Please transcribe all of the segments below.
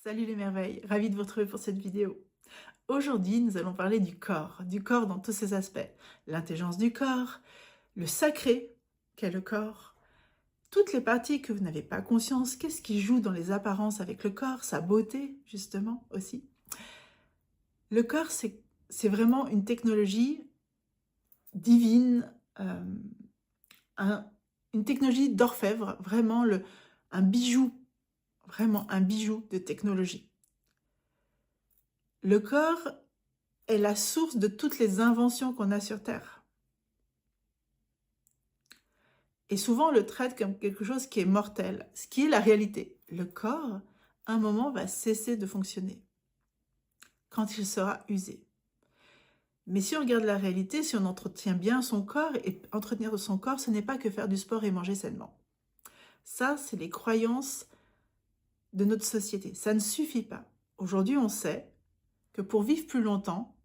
Salut les merveilles, ravie de vous retrouver pour cette vidéo. Aujourd'hui, nous allons parler du corps dans tous ses aspects. L'intelligence du corps, le sacré qu'est le corps, toutes les parties que vous n'avez pas conscience, qu'est-ce qui joue dans les apparences avec le corps, sa beauté justement aussi. Le corps, c'est vraiment une technologie divine, une technologie d'orfèvre, un bijou, vraiment un bijou de technologie. Le corps est la source de toutes les inventions qu'on a sur Terre. Et souvent, on le traite comme quelque chose qui est mortel, ce qui est la réalité. Le corps, à un moment, va cesser de fonctionner quand il sera usé. Mais si on regarde la réalité, si on entretient bien son corps, et entretenir son corps, ce n'est pas que faire du sport et manger sainement. Ça, c'est les croyances de notre société. Ça ne suffit pas. Aujourd'hui, on sait que pour vivre plus longtemps,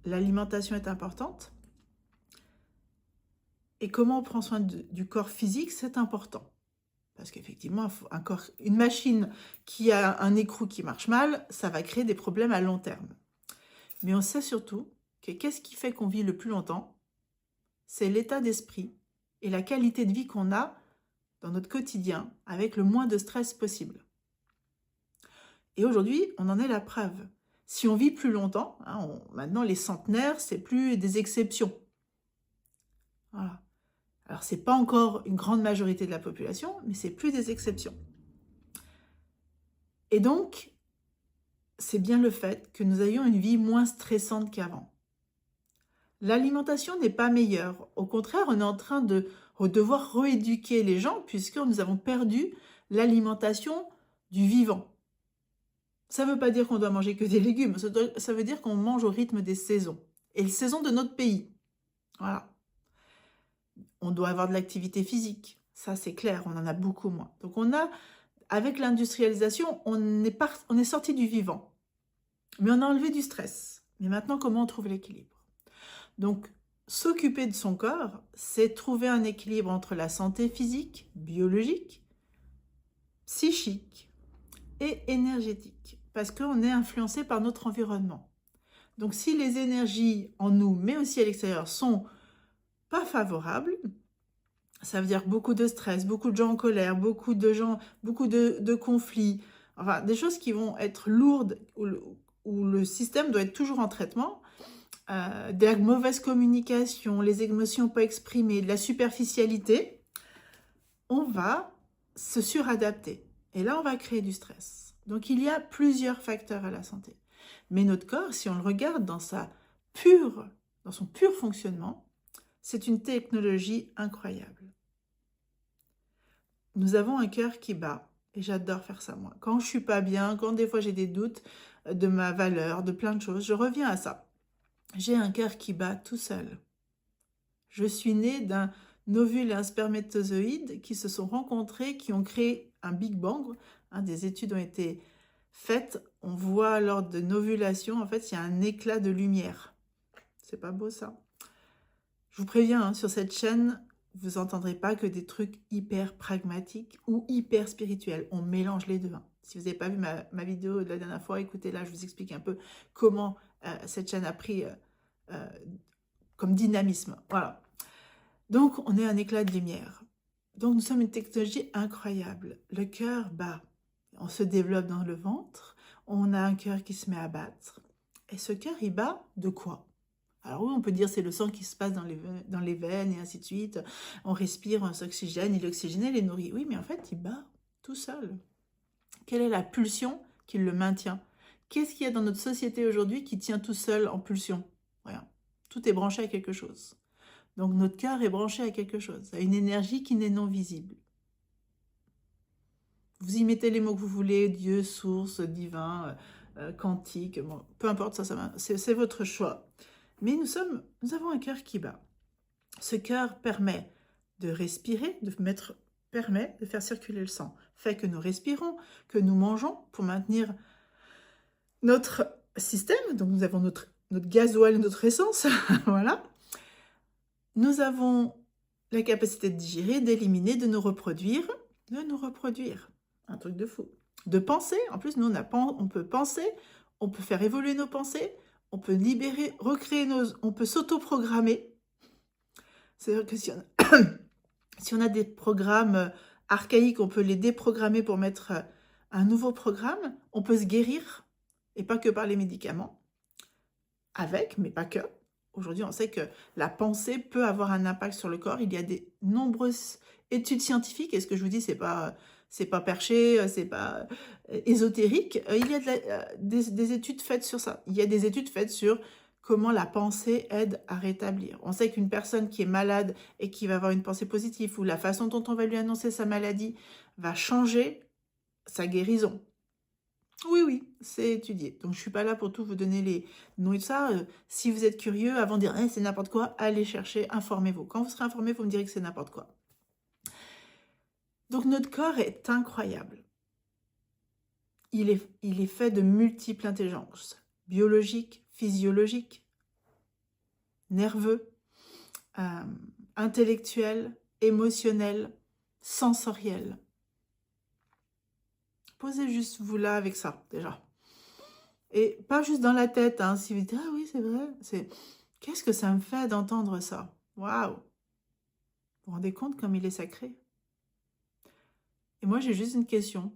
l'alimentation est importante. Et comment on prend soin du corps physique, c'est important. Parce qu'effectivement, une machine qui a un écrou qui marche mal, ça va créer des problèmes à long terme. Mais on sait surtout que qu'est-ce qui fait qu'on vit le plus longtemps? C'est l'état d'esprit et la qualité de vie qu'on a dans notre quotidien avec le moins de stress possible. Et aujourd'hui, on en est la preuve. Si on vit plus longtemps, maintenant les centenaires, c'est plus des exceptions. Voilà. Alors, ce n'est pas encore une grande majorité de la population, mais c'est plus des exceptions. Et donc, c'est bien le fait que nous ayons une vie moins stressante qu'avant. L'alimentation n'est pas meilleure. Au contraire, on est en train de devoir rééduquer les gens puisque nous avons perdu l'alimentation du vivant. Ça ne veut pas dire qu'on doit manger que des légumes, ça veut dire qu'on mange au rythme des saisons. Et les saisons de notre pays. Voilà. On doit avoir de l'activité physique. Ça, c'est clair, on en a beaucoup moins. Donc, avec l'industrialisation, on est sorti du vivant. Mais on a enlevé du stress. Mais maintenant, comment on trouve l'équilibre? Donc, s'occuper de son corps, c'est trouver un équilibre entre la santé physique, biologique, psychique et énergétique. Parce qu'on est influencé par notre environnement. Donc, si les énergies en nous, mais aussi à l'extérieur, sont pas favorables, ça veut dire beaucoup de stress, beaucoup de gens en colère, beaucoup de conflits, enfin des choses qui vont être lourdes, où le système doit être toujours en traitement, de la mauvaise communication, les émotions pas exprimées, de la superficialité, on va se suradapter. Et là, on va créer du stress. Donc, il y a plusieurs facteurs à la santé. Mais notre corps, si on le regarde dans son pur fonctionnement, c'est une technologie incroyable. Nous avons un cœur qui bat, et j'adore faire ça moi. Quand je suis pas bien, quand des fois j'ai des doutes de ma valeur, de plein de choses, je reviens à ça. J'ai un cœur qui bat tout seul. Je suis née d'un ovule et un spermatozoïde qui se sont rencontrés, qui ont créé un Big Bang. Des études ont été faites. On voit lors de l'ovulation, en fait, il y a un éclat de lumière. C'est pas beau ça? Je vous préviens, sur cette chaîne, vous n'entendrez pas que des trucs hyper pragmatiques ou hyper spirituels. On mélange les deux. Si vous n'avez pas vu ma vidéo de la dernière fois, écoutez là, je vous explique un peu comment cette chaîne a pris comme dynamisme. Voilà. Donc, on est un éclat de lumière. Donc, nous sommes une technologie incroyable. Le cœur bat. On se développe dans le ventre. On a un cœur qui se met à battre. Et ce cœur, il bat de quoi? Alors oui, on peut dire c'est le sang qui se passe dans les veines et ainsi de suite. On respire, on s'oxygène, il oxygène, les nourrit. Oui, mais en fait, il bat tout seul. Quelle est la pulsion qui le maintient? Qu'est-ce qu'il y a dans notre société aujourd'hui qui tient tout seul en pulsion? Rien. Tout est branché à quelque chose. Donc notre cœur est branché à quelque chose, à une énergie qui n'est non visible. Vous y mettez les mots que vous voulez, Dieu, source, divin, quantique, bon, peu importe, c'est votre choix. Mais nous avons un cœur qui bat. Ce cœur permet de respirer, permet de faire circuler le sang. Fait que nous respirons, que nous mangeons pour maintenir notre système. Donc nous avons notre gasoil, notre essence. Voilà. Nous avons la capacité de digérer, d'éliminer, de nous reproduire. Un truc de fou. de penser. En plus, nous, on peut penser, on peut faire évoluer nos pensées, on peut libérer, recréer on peut s'auto-programmer. C'est-à-dire que si on a des programmes archaïques, on peut les déprogrammer pour mettre un nouveau programme. On peut se guérir, et pas que par les médicaments, avec, mais pas que. Aujourd'hui, on sait que la pensée peut avoir un impact sur le corps. Il y a des nombreuses études scientifiques, et ce que je vous dis, c'est pas perché, c'est pas ésotérique. Il y a des études faites sur ça. Il y a des études faites sur comment la pensée aide à rétablir. On sait qu'une personne qui est malade et qui va avoir une pensée positive, ou la façon dont on va lui annoncer sa maladie, va changer sa guérison. Oui, oui, c'est étudié. Donc, je ne suis pas là pour tout vous donner les noms et tout ça. Si vous êtes curieux, avant de dire Eh, c'est n'importe quoi, allez chercher, informez-vous. Quand vous serez informé, vous me direz que c'est n'importe quoi. Donc, notre corps est incroyable. Il est fait de multiples intelligences, biologiques, physiologiques, nerveux, intellectuelles, émotionnelles, sensorielles. Posez juste vous là avec ça, déjà. Et pas juste dans la tête, hein, si vous dites « Ah oui, c'est vrai », c'est « Qu'est-ce que ça me fait d'entendre ça ?» Waouh! Vous vous rendez compte comme il est sacré? Et moi, j'ai juste une question.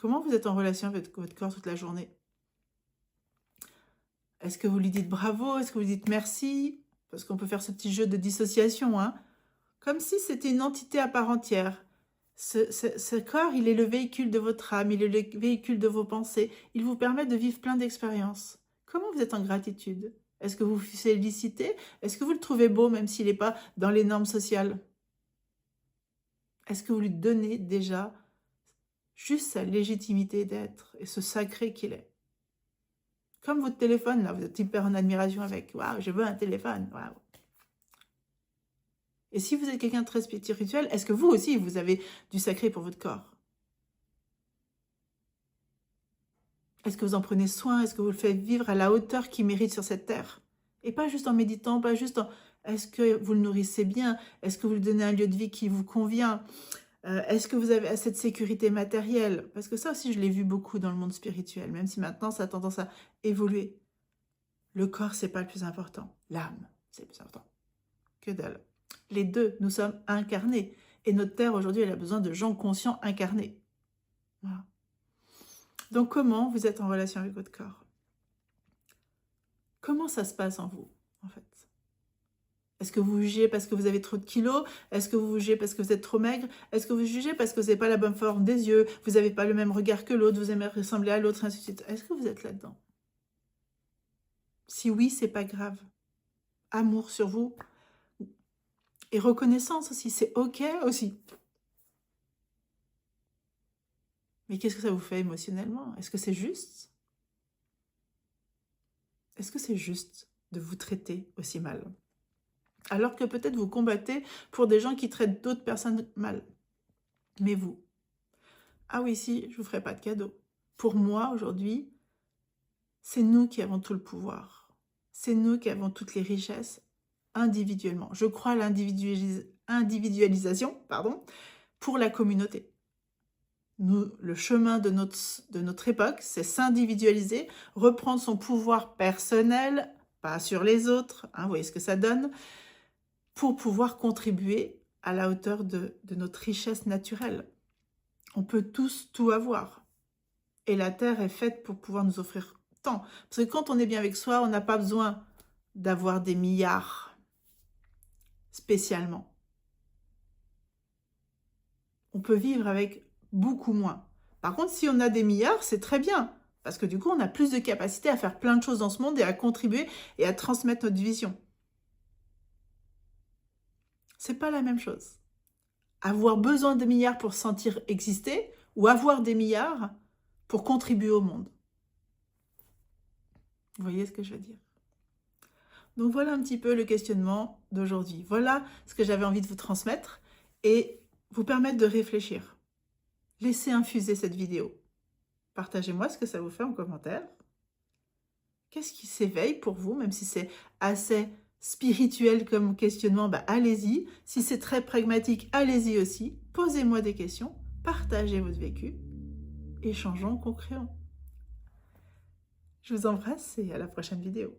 Comment vous êtes en relation avec votre corps toute la journée? Est-ce que vous lui dites bravo? Est-ce que vous lui dites merci? Parce qu'on peut faire ce petit jeu de dissociation, hein? Comme si c'était une entité à part entière. Ce corps, il est le véhicule de votre âme, il est le véhicule de vos pensées. Il vous permet de vivre plein d'expériences. Comment vous êtes en gratitude? Est-ce que vous vous félicitez? Est-ce que vous le trouvez beau, même s'il n'est pas dans les normes sociales? Est-ce que vous lui donnez déjà juste sa légitimité d'être et ce sacré qu'il est? Comme votre téléphone, là, vous êtes hyper en admiration avec. Waouh, je veux un téléphone. Waouh. Et si vous êtes quelqu'un de très spirituel, est-ce que vous aussi, vous avez du sacré pour votre corps? Est-ce que vous en prenez soin? Est-ce que vous le faites vivre à la hauteur qu'il mérite sur cette terre? Et pas juste en méditant, pas juste en... Est-ce que vous le nourrissez bien? Est-ce que vous lui donnez un lieu de vie qui vous convient? Est-ce que vous avez assez de sécurité matérielle? Parce que ça aussi, je l'ai vu beaucoup dans le monde spirituel, même si maintenant, ça a tendance à évoluer. Le corps, c'est pas le plus important. L'âme, c'est le plus important. Que dalle. Les deux, nous sommes incarnés. Et notre terre, aujourd'hui, elle a besoin de gens conscients incarnés. Voilà. Donc, comment vous êtes en relation avec votre corps? Comment ça se passe en vous, en fait? Est-ce que vous jugez parce que vous avez trop de kilos? Est-ce que vous jugez parce que vous êtes trop maigre? Est-ce que vous jugez parce que vous n'avez pas la bonne forme des yeux? Vous n'avez pas le même regard que l'autre? Vous aimez ressembler à l'autre, ainsi de suite. Est-ce que vous êtes là-dedans? Si oui, c'est pas grave. Amour sur vous. Et reconnaissance aussi, c'est OK aussi. Mais qu'est-ce que ça vous fait émotionnellement? Est-ce que c'est juste? Est-ce que c'est juste de vous traiter aussi mal? Alors que peut-être vous combattez pour des gens qui traitent d'autres personnes mal. Mais vous, ah oui, si, je ne vous ferai pas de cadeau. Pour moi, aujourd'hui, c'est nous qui avons tout le pouvoir. C'est nous qui avons toutes les richesses individuellement. Je crois à l'individualisation, pour la communauté. Nous, le chemin de notre époque, c'est s'individualiser, reprendre son pouvoir personnel, pas sur les autres, hein, vous voyez ce que ça donne, pour pouvoir contribuer à la hauteur de notre richesse naturelle. On peut tous tout avoir. Et la Terre est faite pour pouvoir nous offrir tant. Parce que quand on est bien avec soi, on n'a pas besoin d'avoir des milliards spécialement. On peut vivre avec beaucoup moins. Par contre, si on a des milliards, c'est très bien. Parce que du coup, on a plus de capacité à faire plein de choses dans ce monde et à contribuer et à transmettre notre vision. C'est pas la même chose. Avoir besoin de milliards pour se sentir exister ou avoir des milliards pour contribuer au monde. Vous voyez ce que je veux dire? Donc voilà un petit peu le questionnement d'aujourd'hui. Voilà ce que j'avais envie de vous transmettre et vous permettre de réfléchir. Laissez infuser cette vidéo. Partagez-moi ce que ça vous fait en commentaire. Qu'est-ce qui s'éveille pour vous, même si c'est assez spirituel comme questionnement, allez-y. Si c'est très pragmatique, allez-y aussi. Posez-moi des questions, partagez votre vécu. échangeons, co-créons. Je vous embrasse et à la prochaine vidéo.